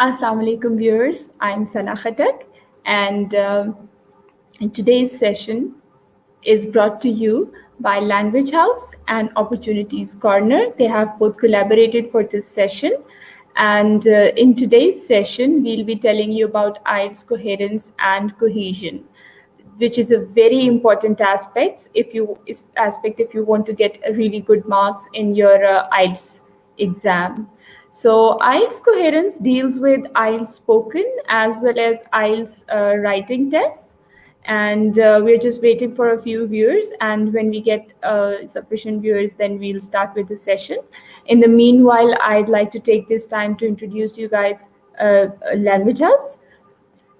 Assalamu alaikum viewers, I'm Sana Khattak, and in today's session is brought to you by Language House and Opportunities Corner. They have both collaborated for this session, and in today's session we'll be telling you about IELTS coherence and cohesion, which is a very important aspect if you want to get really good marks in your IELTS exam. So IELTS coherence deals with IELTS spoken as well as IELTS writing tests, and we're just waiting for a few viewers, and when we get sufficient viewers, then we'll start with the session. In the meanwhile, I'd like to take this time to introduce you guys Language House.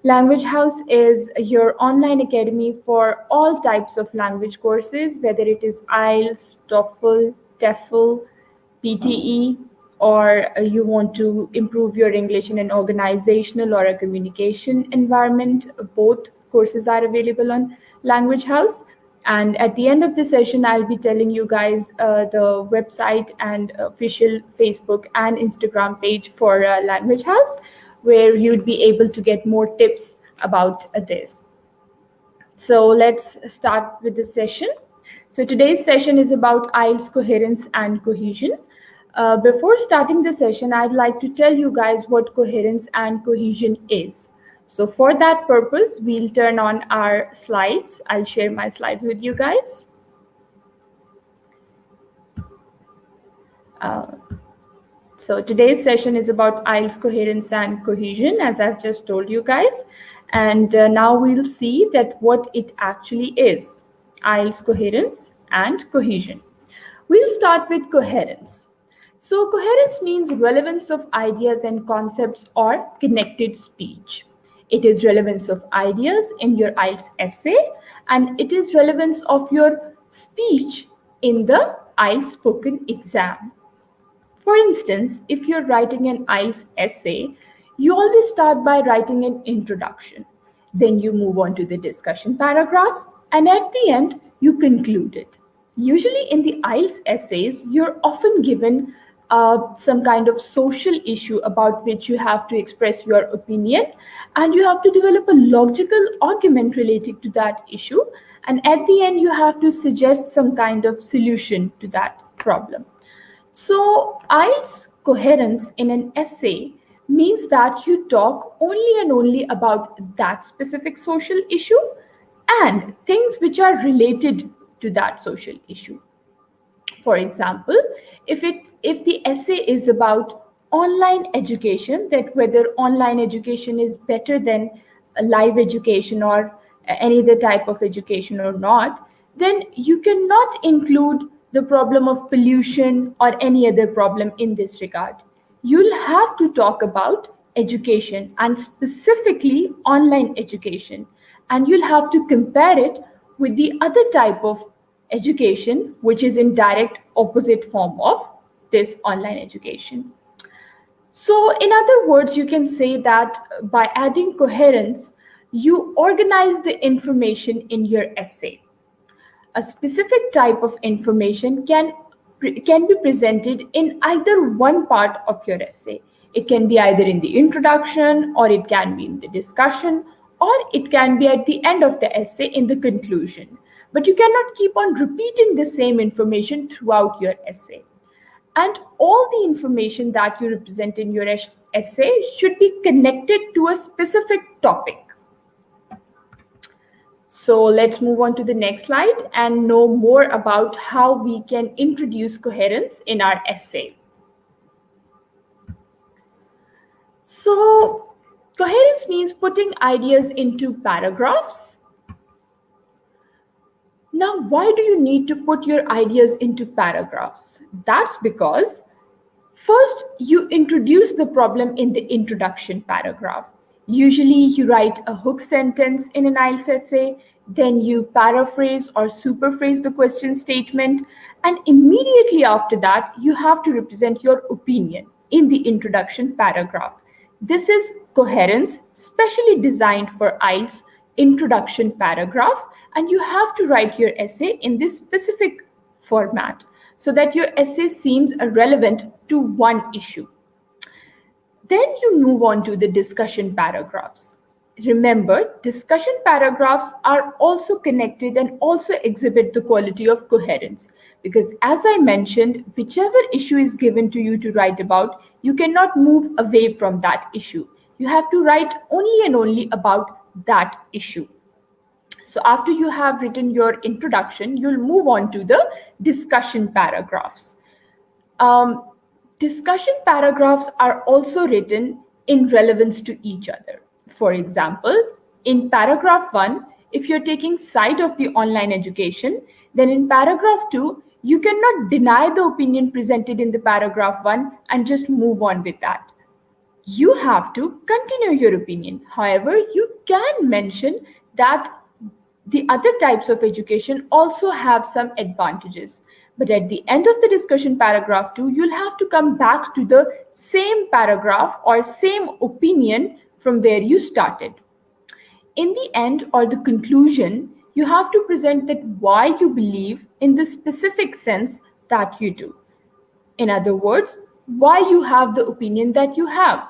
Language House is your online academy for all types of language courses, whether it is IELTS, TOEFL, TEFL, PTE, or you want to improve your English in an organizational or a communication environment. Both courses are available on Language House. And at the end of the session, I'll be telling you guys the website and official Facebook and Instagram page for Language House, where you'd be able to get more tips about this. So let's start with the session. So today's session is about IELTS coherence and cohesion. Before starting the session, I'd like to tell you guys what coherence and cohesion is. So for that purpose, we'll turn on our slides. I'll share my slides with you guys. So today's session is about IELTS coherence and cohesion, as I've just told you guys. And now we'll see that what it actually is, IELTS coherence and cohesion. We'll start with coherence. So coherence means relevance of ideas and concepts or connected speech. It is relevance of ideas in your IELTS essay, and it is relevance of your speech in the IELTS spoken exam. For instance, if you're writing an IELTS essay, you always start by writing an introduction. Then you move on to the discussion paragraphs, and at the end, you conclude it. Usually in the IELTS essays, you're often given some kind of social issue about which you have to express your opinion, and you have to develop a logical argument related to that issue. And at the end, you have to suggest some kind of solution to that problem. So IELTS coherence in an essay means that you talk only and only about that specific social issue and things which are related to that social issue. For example, if the essay is about online education, that whether online education is better than live education or any other type of education or not, then you cannot include the problem of pollution or any other problem in this regard. You'll have to talk about education, and specifically online education, and you'll have to compare it with the other type of education, which is in direct opposite form of this online education. So in other words, you can say that by adding coherence, you organize the information in your essay. A specific type of information can be presented in either one part of your essay. It can be either in the introduction, or it can be in the discussion, or it can be at the end of the essay in the conclusion. But you cannot keep on repeating the same information throughout your essay. And all the information that you represent in your essay should be connected to a specific topic. So let's move on to the next slide and know more about how we can introduce coherence in our essay. So coherence means putting ideas into paragraphs. Now, why do you need to put your ideas into paragraphs? That's because first you introduce the problem in the introduction paragraph. Usually you write a hook sentence in an IELTS essay, then you paraphrase or superphrase the question statement, and immediately after that, you have to represent your opinion in the introduction paragraph. This is coherence, specially designed for IELTS introduction paragraph, and you have to write your essay in this specific format so that your essay seems relevant to one issue. Then you move on to the discussion paragraphs. Remember, discussion paragraphs are also connected and also exhibit the quality of coherence. Because as I mentioned, whichever issue is given to you to write about, you cannot move away from that issue. You have to write only and only about that issue. So after you have written your introduction, you'll move on to the discussion paragraphs. Um, Discussion paragraphs are also written in relevance to each other. For example, in paragraph 1, if you're taking side of the online education, then in paragraph 2, you cannot deny the opinion presented in the paragraph 1 and just move on with that. You have to continue your opinion. However, you can mention that the other types of education also have some advantages. But at the end of the discussion paragraph 2, you'll have to come back to the same paragraph or same opinion from where you started. In the end or the conclusion, you have to present that why you believe in the specific sense that you do. In other words, why you have the opinion that you have.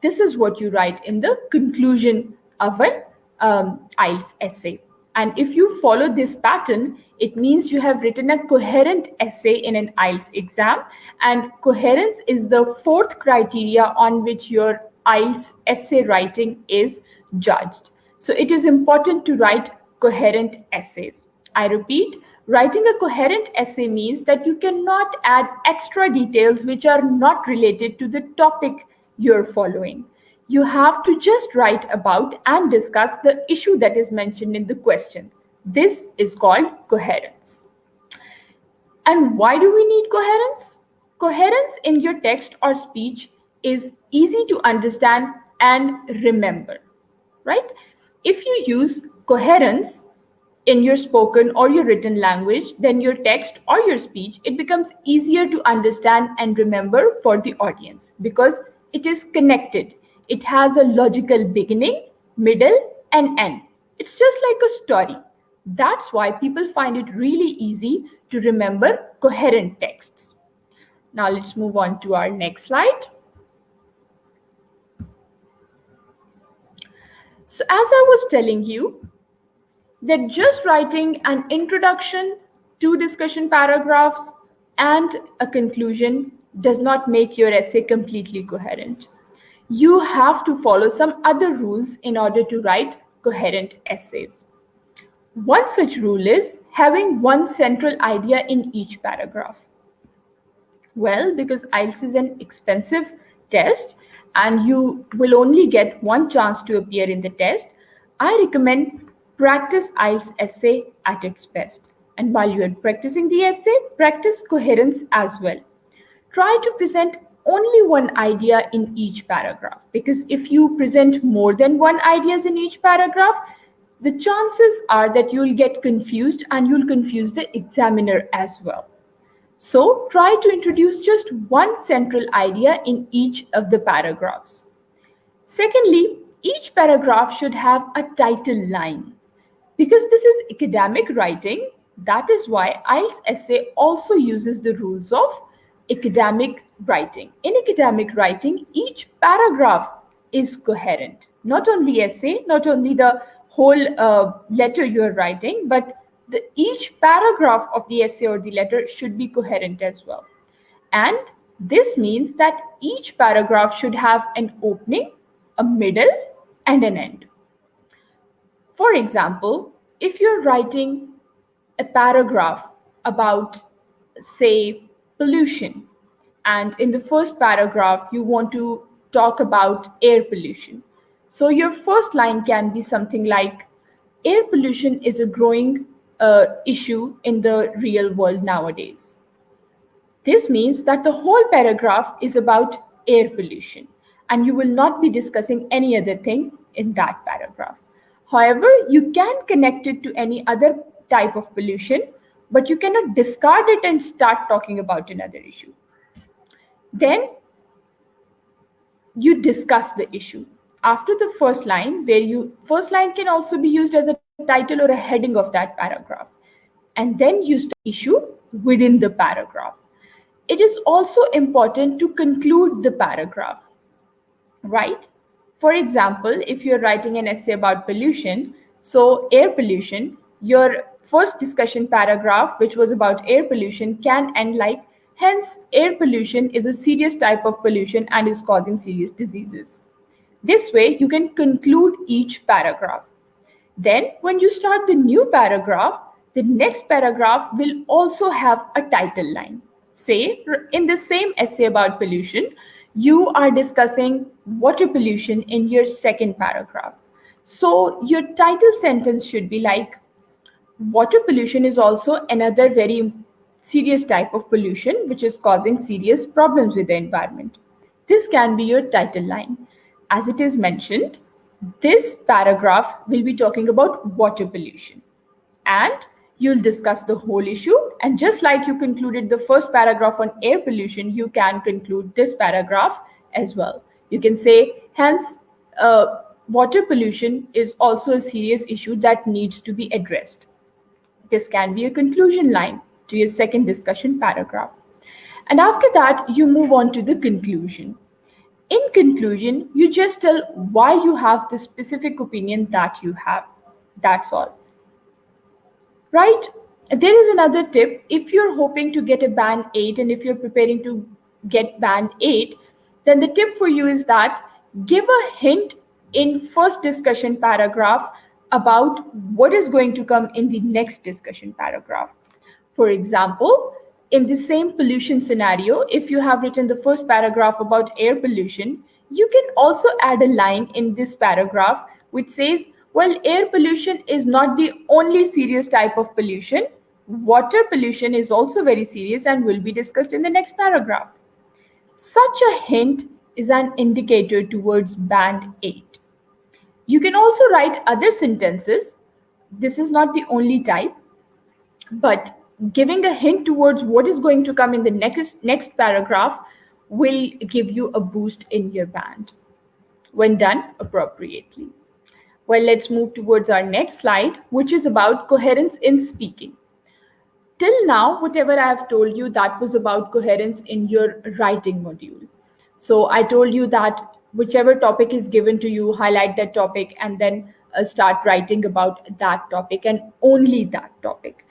This is what you write in the conclusion of an IELTS essay. And if you follow this pattern, it means you have written a coherent essay in an IELTS exam. And coherence is the fourth criteria on which your IELTS essay writing is judged. So it is important to write coherent essays. I repeat, writing a coherent essay means that you cannot add extra details which are not related to the topic you're following. You have to just write about and discuss the issue that is mentioned in the question. This is called coherence. And why do we need coherence? Coherence in your text or speech is easy to understand and remember, right? If you use coherence in your spoken or your written language, then your text or your speech, it becomes easier to understand and remember for the audience because it is connected. It has a logical beginning, middle, and end. It's just like a story. That's why people find it really easy to remember coherent texts. Now let's move on to our next slide. So as I was telling you, that just writing an introduction, two discussion paragraphs, and a conclusion does not make your essay completely coherent. You have to follow some other rules in order to write coherent essays. One such rule is having one central idea in each paragraph. Well, because IELTS is an expensive test and you will only get one chance to appear in the test, I recommend practice IELTS essay at its best. And while you are practicing the essay, practice coherence as well. Try to present only one idea in each paragraph, because if you present more than one ideas in each paragraph, the chances are that you'll get confused and you'll confuse the examiner as well. So try to introduce just one central idea in each of the paragraphs. Secondly, each paragraph should have a title line. Because this is academic writing, that is why IELTS essay also uses the rules of academic writing. In academic writing, each paragraph is coherent. Not only essay, not only the whole letter you're writing, but each paragraph of the essay or the letter should be coherent as well. And this means that each paragraph should have an opening, a middle, and an end. For example, if you're writing a paragraph about, say, pollution, and in the first paragraph you want to talk about air pollution, so your first line can be something like, air pollution is a growing issue in the real world nowadays. This means that the whole paragraph is about air pollution, and you will not be discussing any other thing in that paragraph. However, you can connect it to any other type of pollution, but you cannot discard it and start talking about another issue. Then you discuss the issue. After the first line, first line can also be used as a title or a heading of that paragraph. And then you start the issue within the paragraph. It is also important to conclude the paragraph. right? For example, if you're writing an essay about pollution, so air pollution, your first discussion paragraph, which was about air pollution, can end like, hence, air pollution is a serious type of pollution and is causing serious diseases. This way, you can conclude each paragraph. Then, when you start the new paragraph, the next paragraph will also have a title line. Say, in the same essay about pollution, you are discussing water pollution in your second paragraph. So, your title sentence should be like, water pollution is also another very serious type of pollution which is causing serious problems with the environment. This can be your title line. As it is mentioned, this paragraph will be talking about water pollution. And you'll discuss the whole issue. And just like you concluded the first paragraph on air pollution, you can conclude this paragraph as well. You can say, hence, water pollution is also a serious issue that needs to be addressed. This can be a conclusion line to your second discussion paragraph. And after that, you move on to the conclusion. In conclusion, you just tell why you have the specific opinion that you have. That's all. Right? There is another tip. If you're hoping to get a band 8 and if you're preparing to get band 8, then the tip for you is that give a hint in first discussion paragraph about what is going to come in the next discussion paragraph. For example, in the same pollution scenario, if you have written the first paragraph about air pollution, you can also add a line in this paragraph which says, well, air pollution is not the only serious type of pollution. Water pollution is also very serious and will be discussed in the next paragraph. Such a hint is an indicator towards band 8. You can also write other sentences. This is not the only type, but giving a hint towards what is going to come in the next paragraph will give you a boost in your band when done appropriately. Well, let's move towards our next slide, which is about coherence in speaking. Till now, whatever I have told you, that was about coherence in your writing module. So I told you that whichever topic is given to you, highlight that topic and then start writing about that topic and only that topic.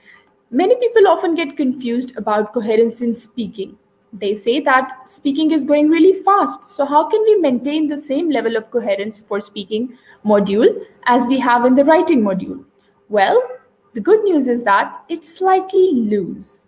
Many people often get confused about coherence in speaking. They say that speaking is going really fast. So how can we maintain the same level of coherence for speaking module as we have in the writing module? Well, the good news is that it's slightly loose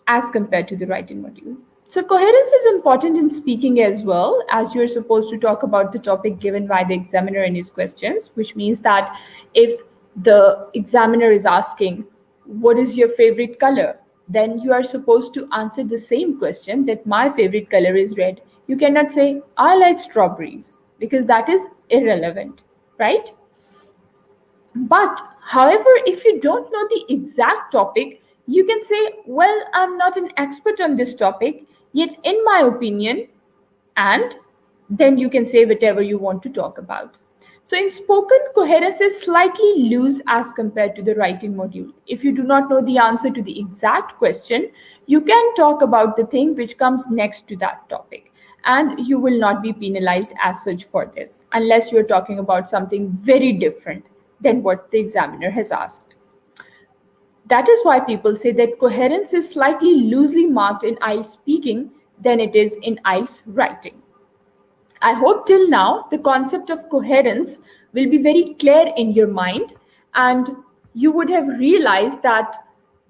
as compared to the writing module. So coherence is important in speaking as well, as you're supposed to talk about the topic given by the examiner in his questions, which means that if the examiner is asking, what is your favorite color? Then you are supposed to answer the same question, that my favorite color is red. You cannot say, I like strawberries, because that is irrelevant, right? But however, if you don't know the exact topic, you can say, well, I'm not an expert on this topic, yet in my opinion, and then you can say whatever you want to talk about. So in spoken, coherence is slightly loose as compared to the writing module. If you do not know the answer to the exact question, you can talk about the thing which comes next to that topic. And you will not be penalized as such for this, unless you're talking about something very different than what the examiner has asked. That is why people say that coherence is slightly loosely marked in IELTS speaking than it is in IELTS writing. I hope till now the concept of coherence will be very clear in your mind, and you would have realized that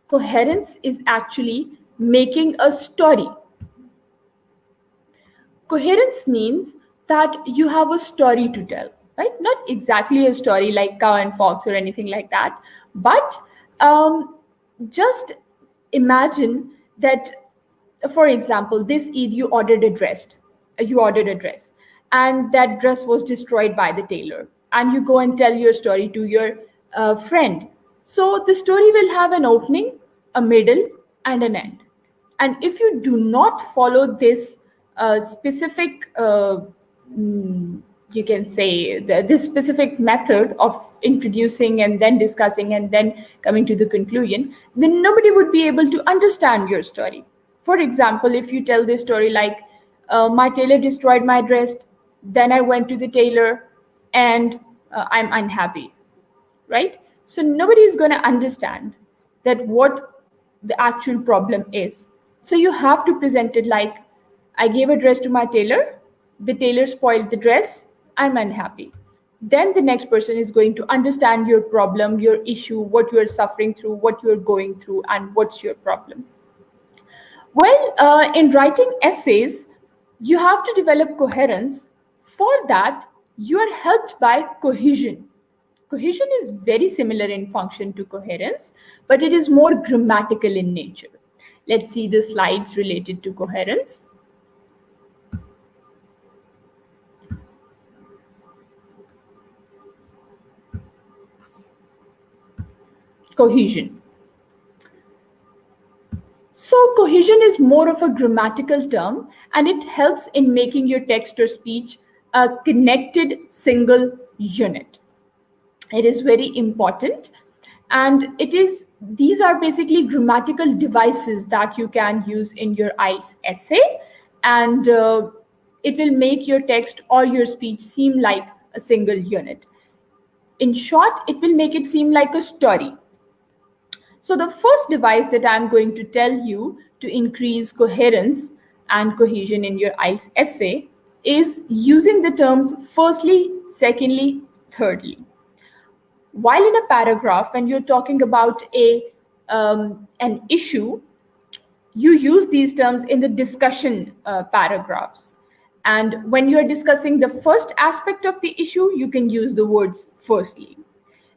coherence is actually making a story. Coherence means that you have a story to tell, right? Not exactly a story like cow and fox or anything like that, but just imagine that, for example, this Eid you ordered a dress, and that dress was destroyed by the tailor, and you go and tell your story to your friend. So the story will have an opening, a middle, and an end. And if you do not follow this specific you can say this specific method of introducing and then discussing and then coming to the conclusion, then nobody would be able to understand your story. For example, if you tell this story like, my tailor destroyed my dress, then I went to the tailor, and I'm unhappy, right? So nobody is going to understand that what the actual problem is. So you have to present it like, I gave a dress to my tailor, the tailor spoiled the dress, I'm unhappy. Then the next person is going to understand your problem, your issue, what you're suffering through, what you're going through, and what's your problem. Well, in writing essays, you have to develop coherence. For that, you are helped by cohesion. Cohesion is very similar in function to coherence, but it is more grammatical in nature. Let's see the slides related to coherence. Cohesion. So cohesion is more of a grammatical term, and it helps in making your text or speech a connected single unit. It is very important, and these are basically grammatical devices that you can use in your IELTS essay, and it will make your text or your speech seem like a single unit. In short, it will make it seem like a story. So the first device that I'm going to tell you to increase coherence and cohesion in your IELTS essay is using the terms firstly, secondly, thirdly. While in a paragraph, when you're talking about an issue, you use these terms in the discussion paragraphs. And when you're discussing the first aspect of the issue, you can use the words firstly.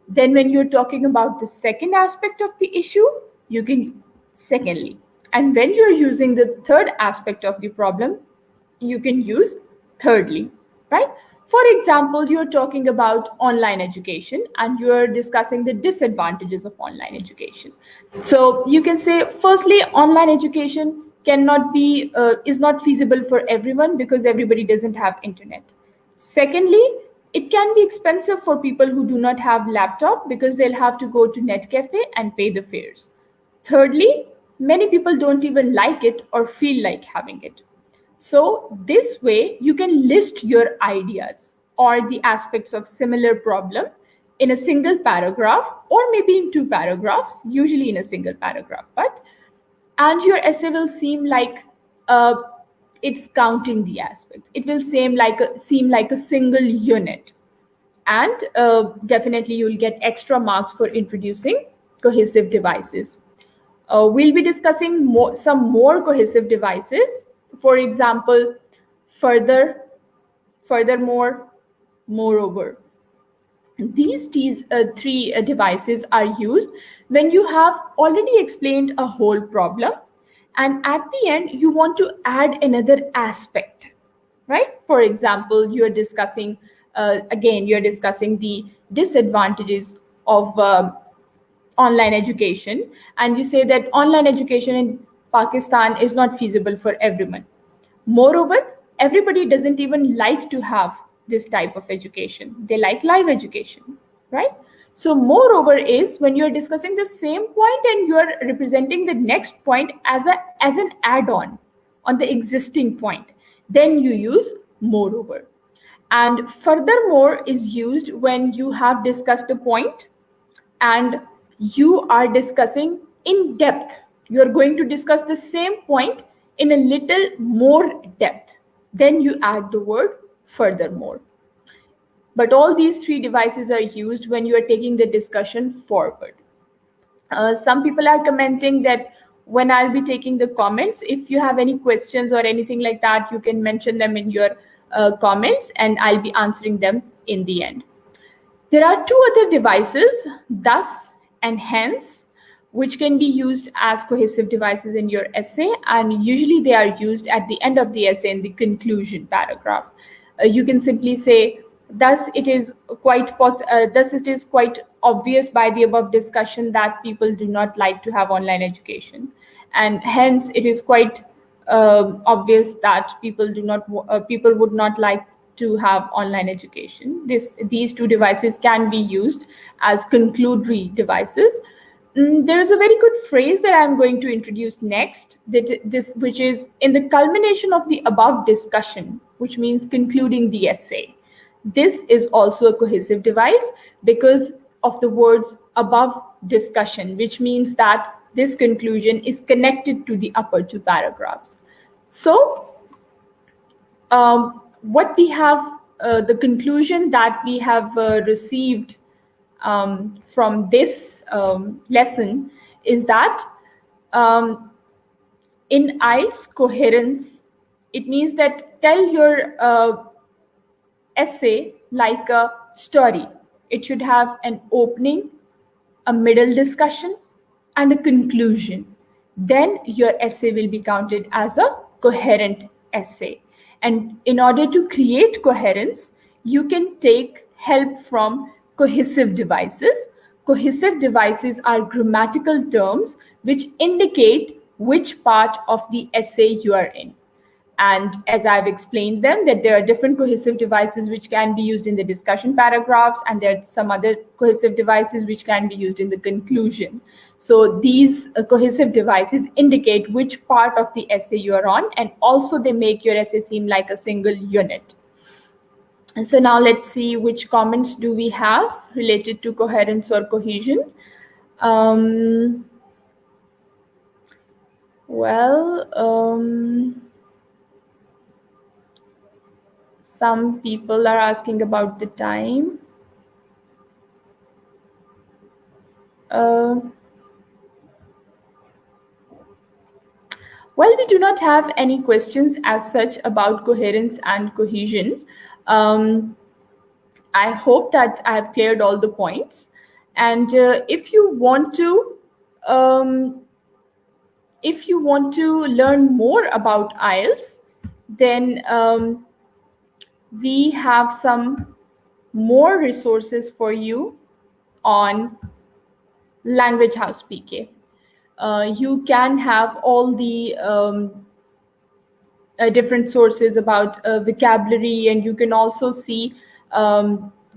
Then when you're talking about the second aspect of the issue, you can use secondly. And when you're using the third aspect of the problem, you can use thirdly, right? For example, you're talking about online education and you're discussing the disadvantages of online education. So you can say, firstly, online education is not feasible for everyone because everybody doesn't have internet. Secondly, it can be expensive for people who do not have laptop because they'll have to go to net cafe and pay the fares. Thirdly, many people don't even like it or feel like having it. So this way you can list your ideas or the aspects of similar problem in a single paragraph or maybe in two paragraphs, usually in a single paragraph, and your essay will seem like it's counting the aspects. It will seem like a single unit, and definitely you'll get extra marks for introducing cohesive devices. We'll be discussing some more cohesive devices. For example, furthermore, moreover. These three devices are used when you have already explained a whole problem, and at the end you want to add another aspect, right? For example, you're discussing the disadvantages of online education, and you say that online education in Pakistan is not feasible for everyone. Moreover, everybody doesn't even like to have this type of education. They like live education, right? So moreover is when you're discussing the same point and you're representing the next point as an add-on on the existing point, then you use moreover. And furthermore is used when you have discussed a point and you are discussing in depth. You're going to discuss the same point in a little more depth. Then you add the word furthermore. But all these three devices are used when you are taking the discussion forward. Some people are commenting that when I'll be taking the comments, if you have any questions or anything like that, you can mention them in your comments and I'll be answering them in the end. There are two other devices, thus and hence, which can be used as cohesive devices in your essay, and usually they are used at the end of the essay in the conclusion paragraph. You can simply say, thus it is quite obvious by the above discussion that people do not like to have online education, and hence it is quite obvious that people would not like to have online education. These two devices can be used as conclusory devices. There is a very good phrase that I'm going to introduce next, which is in the culmination of the above discussion, which means concluding the essay. This is also a cohesive device because of the words above discussion, which means that this conclusion is connected to the upper two paragraphs. So what we have, the conclusion that we have received from this lesson is that in IELTS coherence, it means that tell your essay like a story. It should have an opening, a middle discussion, and a conclusion. Then your essay will be counted as a coherent essay. And in order to create coherence, you can take help from cohesive devices. Cohesive devices are grammatical terms which indicate which part of the essay you are in. And as I've explained them, that there are different cohesive devices which can be used in the discussion paragraphs, and there are some other cohesive devices which can be used in the conclusion. So these cohesive devices indicate which part of the essay you are on, and also they make your essay seem like a single unit. And so now let's see which comments do we have related to coherence or cohesion. Some people are asking about the time. Well, we do not have any questions as such about coherence and cohesion. I hope that I have cleared all the points. And if you want to learn more about IELTS, then we have some more resources for you on Language House PK. You can have all the different sources about vocabulary, and you can also see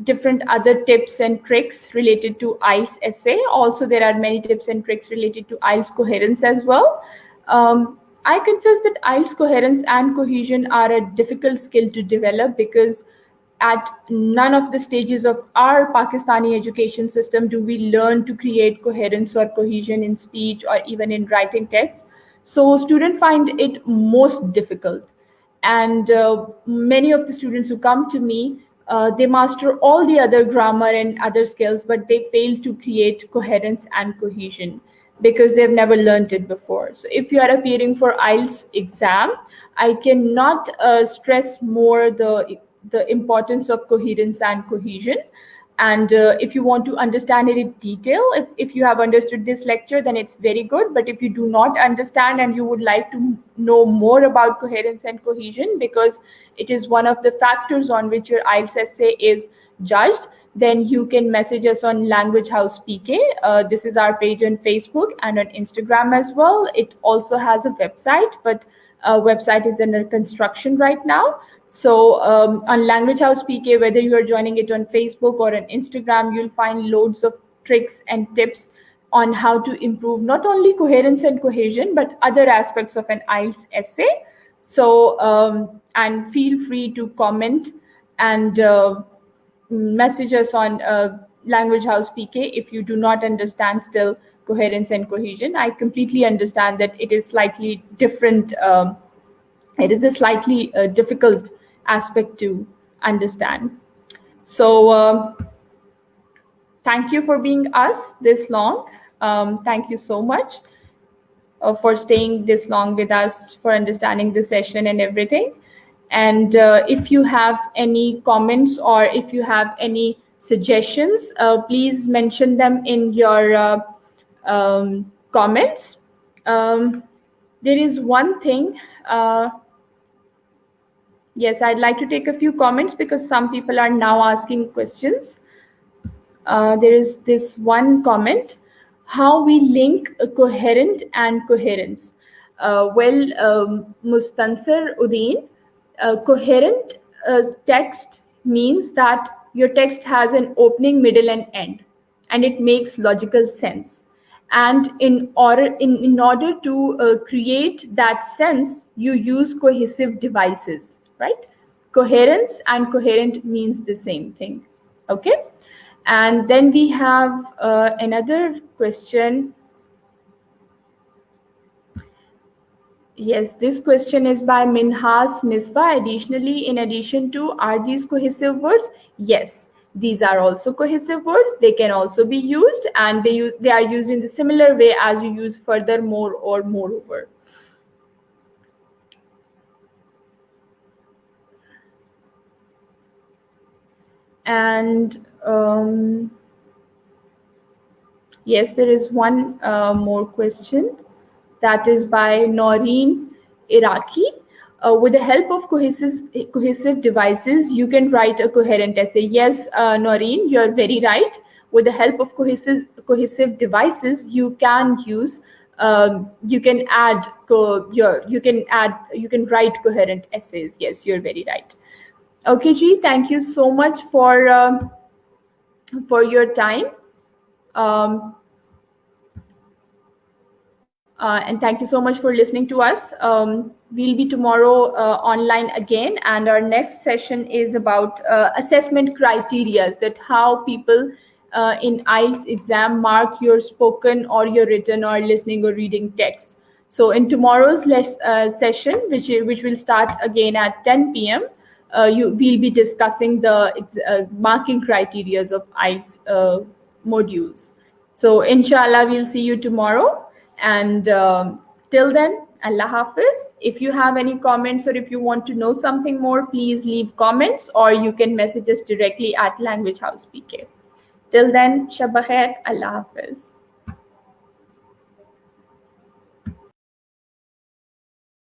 different other tips and tricks related to IELTS essay. Also, there are many tips and tricks related to IELTS coherence as well. I confess that IELTS coherence and cohesion are a difficult skill to develop because at none of the stages of our Pakistani education system do we learn to create coherence or cohesion in speech or even in writing tests. So students find it most difficult. And many of the students who come to me, they master all the other grammar and other skills, but they fail to create coherence and cohesion because they've never learned it before. So if you are appearing for IELTS exam, I cannot stress more the importance of coherence and cohesion. And if you want to understand it in detail, if you have understood this lecture, then it's very good. But if you do not understand and you would like to know more about coherence and cohesion, because it is one of the factors on which your IELTS essay is judged, then you can message us on Language House PK. This is our page on Facebook and on Instagram as well. It also has a website, but website is under construction right now. So on Language House PK, whether you are joining it on Facebook or on Instagram, you'll find loads of tricks and tips on how to improve not only coherence and cohesion, but other aspects of an IELTS essay. So, and feel free to comment and message us on Language House PK if you do not understand still coherence and cohesion. I completely understand that it is slightly different. It is a slightly difficult aspect to understand. So thank you for being us this long. Thank you so much for staying this long with us, for understanding the session and everything. And if you have any comments or if you have any suggestions, please mention them in your comments. There is one thing. Yes, I'd like to take a few comments because some people are now asking questions. There is this one comment, how we link a coherent and coherence. Mustansir Uddin, coherent text means that your text has an opening, middle, and end, and it makes logical sense. And in order to create that sense, you use cohesive devices, right? Coherence and coherent means the same thing. Okay. And then we have another question. Yes, this question is by Minhas Misbah. Additionally, in addition to, are these cohesive words? Yes, these are also cohesive words. They can also be used, and they are used in the similar way as you use furthermore or moreover. And yes, there is one more question that is by Noreen Iraqi. With the help of cohesive devices, you can write a coherent essay. Yes, Noreen, you're very right. With the help of cohesive devices, you can use, you can add, you can write coherent essays. Yes, you're very right. Okay, Ji, thank you so much for your time. Um, and thank you so much for listening to us. We'll be tomorrow online again, and our next session is about assessment criteria, that how people in IELTS exam mark your spoken or your written or listening or reading text. So in tomorrow's session, which will start again at 10 p.m., we'll be discussing the marking criteria of IELTS modules. So inshallah, we'll see you tomorrow. And till then, Allah Hafiz. If you have any comments or if you want to know something more, please leave comments, or you can message us directly at Language House PK. Till then, Shabba Khair, Allah Hafiz.